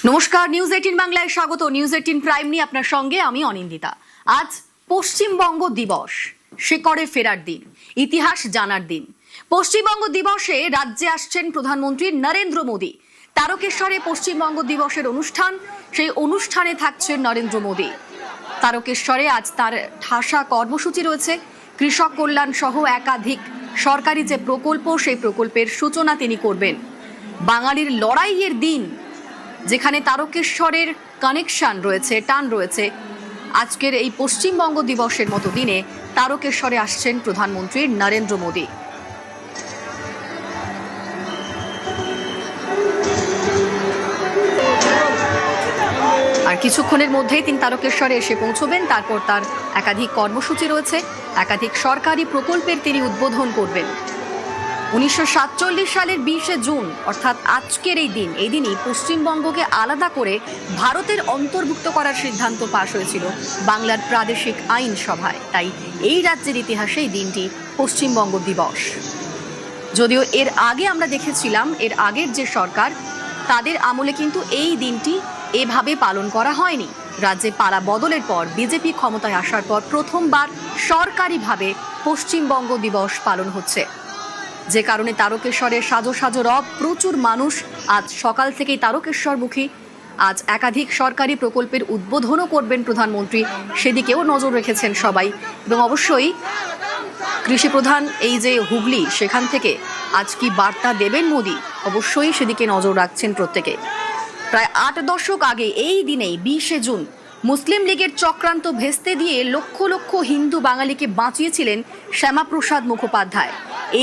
নমস্কার, নিউজ 18 বাংলায় স্বাগত। নিউজ 18 প্রাইম নিয়ে আপনার সঙ্গে আমি অনিন্দিতা। আজ পশ্চিমবঙ্গ দিবস, শিকড়ে ফেরার দিন, ইতিহাস জানার দিন। পশ্চিমবঙ্গ দিবসে রাজ্যে আসছেন প্রধানমন্ত্রী নরেন্দ্র মোদী। তারকেশ্বরে পশ্চিমবঙ্গ দিবসের অনুষ্ঠান, সেই অনুষ্ঠানে থাকছেন নরেন্দ্র মোদী। তারকেশ্বরে আজ তার ঠাসা কর্মসূচি রয়েছে। কৃষক কল্যাণ সহ একাধিক সরকারি যে প্রকল্প, সেই প্রকল্পের সূচনা তিনি করবেন। বাঙালির লড়াইয়ের দিন, যেখানে তারকেশ্বরের কানেকশন রয়েছে, টান রয়েছে, আজকের এই পশ্চিমবঙ্গ দিবসের মতো দিনে তারকেশ্বরে আসছেন প্রধানমন্ত্রী নরেন্দ্র মোদী। আর কিছুক্ষণের মধ্যেই তিনি তারকেশ্বরে এসে পৌঁছবেন। তারপর তার একাধিক কর্মসূচি রয়েছে, একাধিক সরকারি প্রকল্পের তিনি উদ্বোধন করবেন। 1947 সালের 20শে জুন অর্থাৎ আজকের এই দিনই পশ্চিমবঙ্গকে আলাদা করে ভারতের অন্তর্ভুক্ত করার সিদ্ধান্ত পাশ হয়েছিল বাংলার প্রাদেশিক আইনসভায়। তাই এই রাজ্যের ইতিহাসে এই দিনটি পশ্চিমবঙ্গ দিবস। যদিও এর আগে আমরা দেখেছিলাম, এর আগের যে সরকার, তাদের আমলে কিন্তু এই দিনটি এভাবে পালন করা হয়নি। রাজ্যে পালা বদলের পর বিজেপি ক্ষমতায় আসার পর প্রথমবার সরকারিভাবে পশ্চিমবঙ্গ দিবস পালন হচ্ছে, যে কারণে তারকেশ্বরে সাজো সাজো রব। প্রচুর মানুষ আজ সকাল থেকেই তারকেশ্বরমুখী। আজ একাধিক সরকারি প্রকল্পের উদ্বোধনও করবেন প্রধানমন্ত্রী, সেদিকেও নজর রেখেছেন সবাই। এবং অবশ্যই কৃষি প্রধান এই যে হুগলি, সেখান থেকে আজ কি বার্তা দেবেন মোদী, অবশ্যই সেদিকে নজর রাখছেন প্রত্যেকে। প্রায় 8 দশক আগে এই দিনেই 20শে জুন মুসলিম লীগের চক্রান্ত ভেস্তে দিয়ে লক্ষ লক্ষ হিন্দু বাঙালিকে বাঁচিয়েছিলেন শ্যামাপ্রসাদ মুখোপাধ্যায়।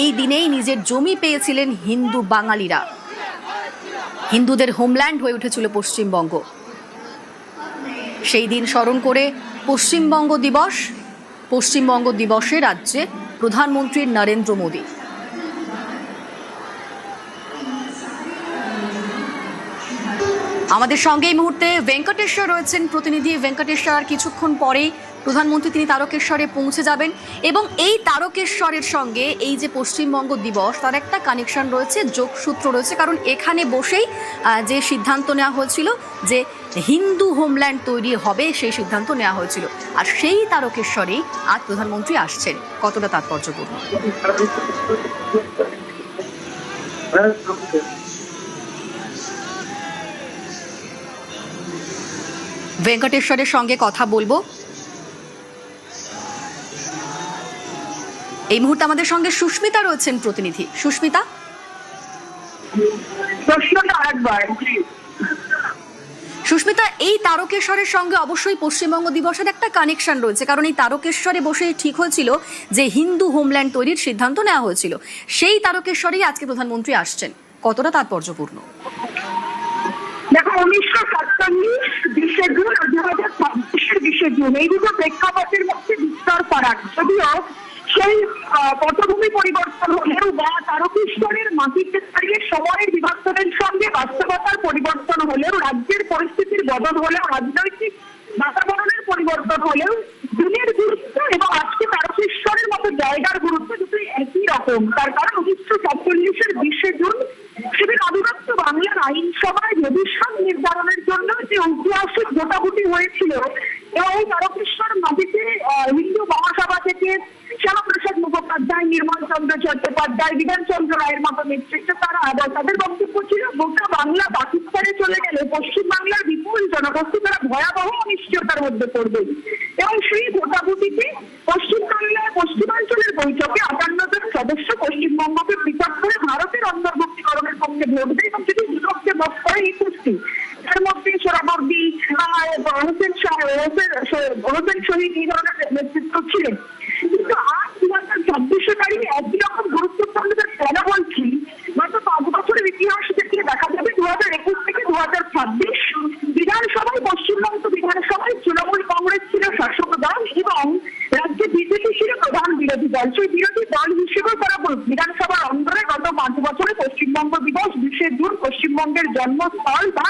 এই দিনেই নিজের জমি পেয়েছিলেন হিন্দু বাঙালিরা। হিন্দুদের হোমল্যান্ড হয়ে উঠেছিল পশ্চিমবঙ্গ। সেই দিন স্মরণ করে পশ্চিমবঙ্গ দিবস, পশ্চিমবঙ্গ দিবসে রাজ্যে প্রধানমন্ত্রী নরেন্দ্র মোদী। আমাদের সঙ্গে এই মুহূর্তে ভেঙ্কটেশ্বর রয়েছেন প্রতিনিধি। ভেঙ্কটেশ্বর, কিছুক্ষণ পরেই প্রধানমন্ত্রী তিনি তারকেশ্বরে পৌঁছে যাবেন এবং এই তারকেশ্বরের সঙ্গে এই যে পশ্চিমবঙ্গ দিবস, তার একটা কানেকশন রয়েছে, যোগসূত্র রয়েছে। কারণ এখানে বসেই যে সিদ্ধান্ত নেওয়া হয়েছিল যে হিন্দু হোমল্যান্ড তৈরি হবে, সেই সিদ্ধান্ত নেওয়া হয়েছিল। আর সেই তারকেশ্বরেই আজ প্রধানমন্ত্রী আসছেন। কতটা তাৎপর্যপূর্ণ? ভেঙ্কটেশ্বরের সঙ্গে কথা বলবো। এই মুহূর্তে আমাদের সঙ্গে সুস্মিতা রয়েছেন প্রতিনিধি। সুস্মিতা, সুস্মিতা, এই তারকেশ্বরের সঙ্গে অবশ্যই পশ্চিমবঙ্গ দিবসের একটা কানেকশন রয়েছে, কারণ এই তারকেশ্বরে বসে ঠিক হয়েছিল যে হিন্দু হোমল্যান্ড তৈরির সিদ্ধান্ত নেওয়া হয়েছিল। সেই তারকেশ্বরেই আজকে প্রধানমন্ত্রী আসছেন। কতটা তাৎপর্যপূর্ণ? দেখো, 1947 20শে জুন আর 2026 20শে জুন, এই দুটো প্রেক্ষাপটের মধ্যে বিস্তর ফারাক। যদিও সেই পটভূমি পরিবর্তন হলেও বা তারকেশ্বরের মাটিতে দাঁড়িয়ে সময়ের বিবর্তনের সঙ্গে বাস্তবতার পরিবর্তন হলেও, রাজ্যের পরিস্থিতির বদল হলেও, রাজনৈতিক বাতাবরণের পরিবর্তন হলেও, দিনের গুরুত্ব এবং আজকে তারকেশ্বরের মতো জায়গার গুরুত্ব দুটোই একই রকম। তার কারণ 1947 20শে জুন সেদিন অবিভক্ত বাংলার আইনসভায় ভবিষ্যৎ নির্ধারণের জন্য যে ঐতিহাসিক ভোটাভুটি হয়েছিল এবং এই তারকেশ্বর মাটিতে হিন্দু মহাসভা থেকে শ্যামাপ্রসাদ মুখোপাধ্যায়, নির্মল চন্দ্র চট্টোপাধ্যায়, বিধানচন্দ্র রায়ের মতো নেতৃত্বে তাদের বক্তব্য ছিল, গোটা বাংলা পাকিস্তানে চলে গেলে পশ্চিমবাংলার বিপুল জনগোষ্ঠী তারা ভয়াবহ অনিশ্চয়তার মধ্যে পড়বে। এবং সেই ভোটাভুটিতে পশ্চিমবাংলায় পশ্চিমাঞ্চলের বৈঠকে 58 জন সদস্য পশ্চিমবঙ্গকে পৃথক করে ভারতের অন্তর্ভুক্তিকরণের পক্ষে ভোট দেয় এবং যদি বিপক্ষে ভোট করে 21টি, তার মধ্যে সোহরাবর্দী, হোসেন শহীদ এই ধরনের নেতৃত্ব ছিলেন। কিন্তু আজ 2026 তারিখে একই রকম গুরুত্বপূর্ণ কেন বলছি, গত 5 বছরের ইতিহাস থেকে দেখা যাবে 2021 থেকে 2026 বিধানসভায়, পশ্চিমবঙ্গ বিধানসভায় তৃণমূল কংগ্রেস ছিল শাসক দল এবং রাজ্যে বিজেপি ছিল প্রধান বিরোধী দল। সেই বিরোধী দল হিসেবে তারা বিধানসভার অন্তরে গত 5 বছরে পশ্চিমবঙ্গ দিবস 20শে জুন পশ্চিমবঙ্গের জন্মস্থল বা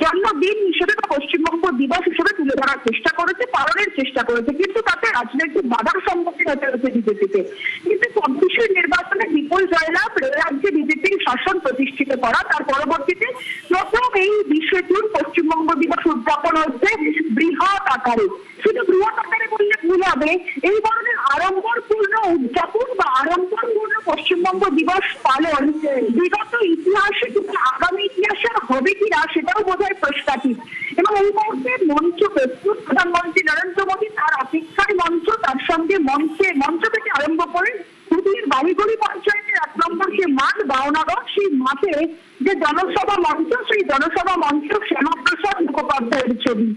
জন্মদিন হিসেবে বা পশ্চিমবঙ্গ দিবস হিসেবে তুলে ধরার চেষ্টা করেছে, পালনের চেষ্টা করেছে। কিন্তু তাতে রাজনৈতিক বাধার সম্মুখীন হতে হয়েছে বিজেপিতে। কিন্তু 24 নির্বাচনে বিপুল জয়লাভ, রাজ্যে বিজেপির শাসন প্রতিষ্ঠিত করা, তার পরবর্তীতে প্রথম এই 20শে জুন পশ্চিম পশ্চিমবঙ্গ দিবস উদযাপন হচ্ছে বৃহৎ আকারে। শুধু বৃহৎ আকারে বললে ভুল হবে, এই ধরনের আড়ম্বরপূর্ণ উদযাপন বা আড়ম্বরপূর্ণ পশ্চিমবঙ্গ দিবস পালন বিগত ইতিহাসে কিন্তু আগামী ইতিহাসে হবে কিনা সেটাও বোধহয় প্রশ্নাতীত। এবং এই মুহূর্তে মঞ্চ প্রস্তুত, প্রধানমন্ত্রী নরেন্দ্র মোদী তার অপেক্ষার মঞ্চ, তার সঙ্গে মঞ্চ থেকে আরম্ভ করে হুগলির বালিগড়ি পঞ্চায়েতের 1 নম্বর যে মাঠ বাওনাগর, সেই মাঠে যে জনসভা মঞ্চ, সেই জনসভা মঞ্চ শ্যামাপ্রসাদ মুখোপাধ্যায়ের ছবি।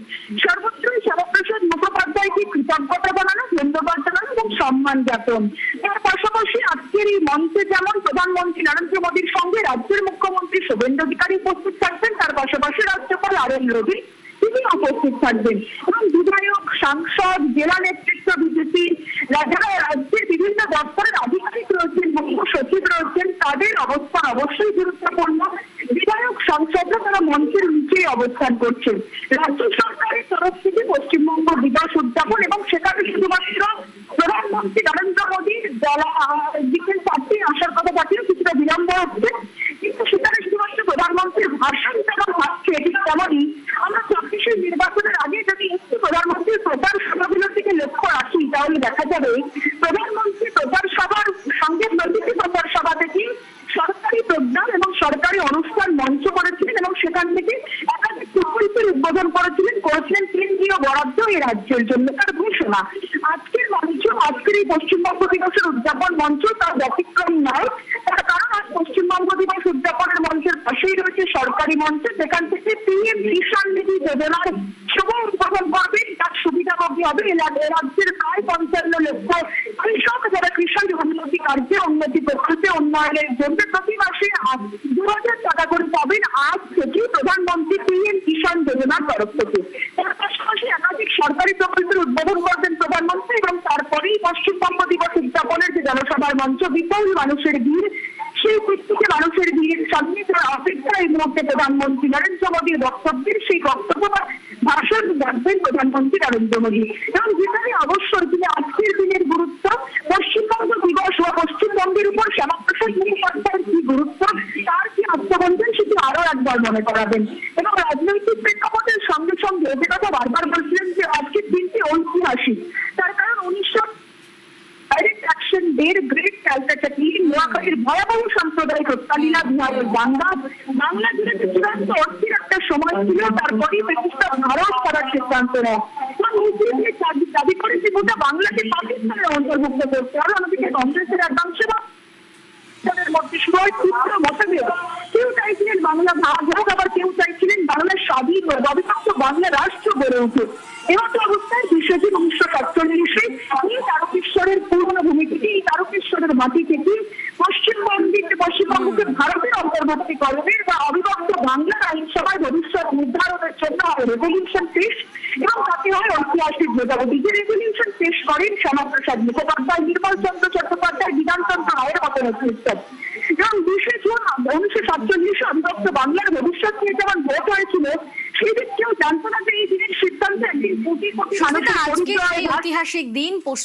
সর্বত্রই শ্যামাপ্রসাদ মুখোপাধ্যায়কে কৃতজ্ঞতা জানানো, ধন্যবাদ জানানো এবং সম্মান জ্ঞাপন। এর পাশাপাশি আজকের এই মঞ্চে যেমন প্রধানমন্ত্রী নরেন্দ্র মোদীর সঙ্গে রাজ্যের মুখ্যমন্ত্রী শুভেন্দু অধিকারী উপস্থিত থাকবেন, তার পাশাপাশি রাজ্যপাল RN রবি তিনি উপস্থিত থাকবেন এবং বিধায়ক, সাংসদ, জেলা নেতৃত্ব বিজেপি, যারা রাজ্যের বিভিন্ন দপ্তরের আধিকারিক রয়েছেন, মুখ্য সচিব রয়েছেন, তাদের অবস্থান অবশ্যই গুরুত্বপূর্ণ। বিধায়ক, সাংসদরা তারা মঞ্চের নিচেই অবস্থান করছেন। রাজ্য সরকারের তরফ থেকে পশ্চিমবঙ্গ দিবস উদযাপন এবং সেখানে শুধুমাত্র প্রধানমন্ত্রী নরেন্দ্র মোদীর বিকেল 4টায় আসার কথা থাকলেও কিছুটা বিলম্ব হচ্ছে, কিন্তু সেখানে শুধুমাত্র প্রধানমন্ত্রীর ভাষণ যেমন থাকছে, ঠিক তেমনই আমরা 24 নির্বাচনের আগে যদি একটু প্রধানমন্ত্রীর প্রচার সভাগুলোর দিকে লক্ষ্য রাখি তাহলে দেখা যাবে প্রধানমন্ত্রী প্রচার সভার সঙ্গে প্রতিটি প্রচার সভা থেকে সরকারি প্রোগ্রাম এবং সরকারি অনুষ্ঠান মঞ্চ করেছিলেন এবং সেখান থেকে একাধিক প্রকল্পের উদ্বোধন করেছিলেন কেন্দ্রীয় বরাদ্দ এই রাজ্যের জন্য তার ঘোষণা। আজকের মঞ্চ, আজকের এই পশ্চিমবঙ্গ দিবসের উদযাপন মঞ্চ তার ব্যতিক্রম নয়, তার কারণ আজ পশ্চিমবঙ্গ দিবস উদযাপনের মঞ্চের পাশেই রয়েছে সরকারি মঞ্চ, যেখান থেকে PM কিষাণ নিধি যোজনার শুভ উদ্বোধন করবেন। তার সুবিধাভোগী হবে রাজ্যের প্রায় 55 লক্ষ কৃষক, যারা কৃষক উন্নতি কার্যে, উন্নতি প্রকল্পে, উন্নয়নের জন্য প্রতি মাসে 2000 টাকা করে পাবেন আজ থেকে প্রধানমন্ত্রী PM কিষাণ যোজনার তরফ থেকে। তার পাশাপাশি একাধিক সরকারি প্রকল্পের উদ্বোধন করবেন প্রধানমন্ত্রী এবং তারপরেই পশ্চিমবঙ্গ দিবস উদযাপনের যে জনসভার মঞ্চ, বিপুল মানুষের ভিড়, সেই প্রত্যেকে মানুষের ভিড়ের সামনে তার অপেক্ষা এই মুহূর্তে প্রধানমন্ত্রী নরেন্দ্র মোদীর বক্তব্যের সেই বক্তব্য বা ভাষণ রাখবেন প্রধানমন্ত্রী নরেন্দ্র মোদী। এবং যেখানে অবশ্যই তিনি আজকের দিনের গুরুত্ব, পশ্চিমবঙ্গ দিবস বা পশ্চিমবঙ্গের উপর শ্যামাপ্রসাদ মুখোপাধ্যায়ের কি গুরুত্ব, তার কি আত্মবন্ধন, সেটি আরো একবার মনে করাবেন। এবং রাজনৈতিক প্রেক্ষাপটের সঙ্গে সঙ্গে যে কথা বারবার বলছিলেন যে আজকের দিনটি ঐতিহাসিক, তার কারণ 1900 ডাইরেক্ট অ্যাকশন ডের গ্রেট ক্যালকাটা ক্লিন নোয়াখালীর ভয়াবহ সাম্প্রদায়িক হত্যালীলা, বিহারের বাংলা জুড়ে যে চূড়ান্ত অস্থির একটা সময় ছিল, তারপরেই ব্রিটিশরা ভারত করার সিদ্ধান্ত নেয়। দাবি করেছে গোটা বাংলাকে পাকিস্তানের অন্তর্ভুক্ত করতে হবে। অন্যদিকে কংগ্রেসের একাংশ মধ্যে সময় তীব্র মতভেদ, কেউ চাইছিলেন বাংলা ভাগ হোক, আবার কেউ চাইছিলেন বাংলা স্বাধীন হোক, অবিভক্ত বাংলা রাষ্ট্র গড়ে উঠুক। এমতো অবস্থায় বিশ্বজিৎ 1947 এই তারকেশ্বরের পুরনো ভূমি থেকে, এই তারকেশ্বরের মাটি থেকে পশ্চিমবঙ্গকে ভারতের অন্তর্ভুক্তি করবেন বা অবিভক্ত বাংলার আইনসভায় ভবিষ্যৎ নির্ধারণের জন্য রেজলিউশন পেশ এবং তাতে হয় ঐতিহাসিক ভোটাভুটি। যে রেজলিউশন পেশ করেন শ্যামাপ্রসাদ মুখোপাধ্যায়, নির্মল চন্দ্র চট্টোপাধ্যায়, বিধানচন্দ্র রায়ের মতো নেতৃত্ব। এবং 20 জুন 1947 অবিভক্ত বাংলার ভবিষ্যৎ নিয়ে যেমন ভোট হয়েছিল, সেই দিক কেউ জানতো না যে এই দিনের সিদ্ধান্তে একদিন কোটি কোটি মানুষের আজকের এই ঐতিহাসিক দিন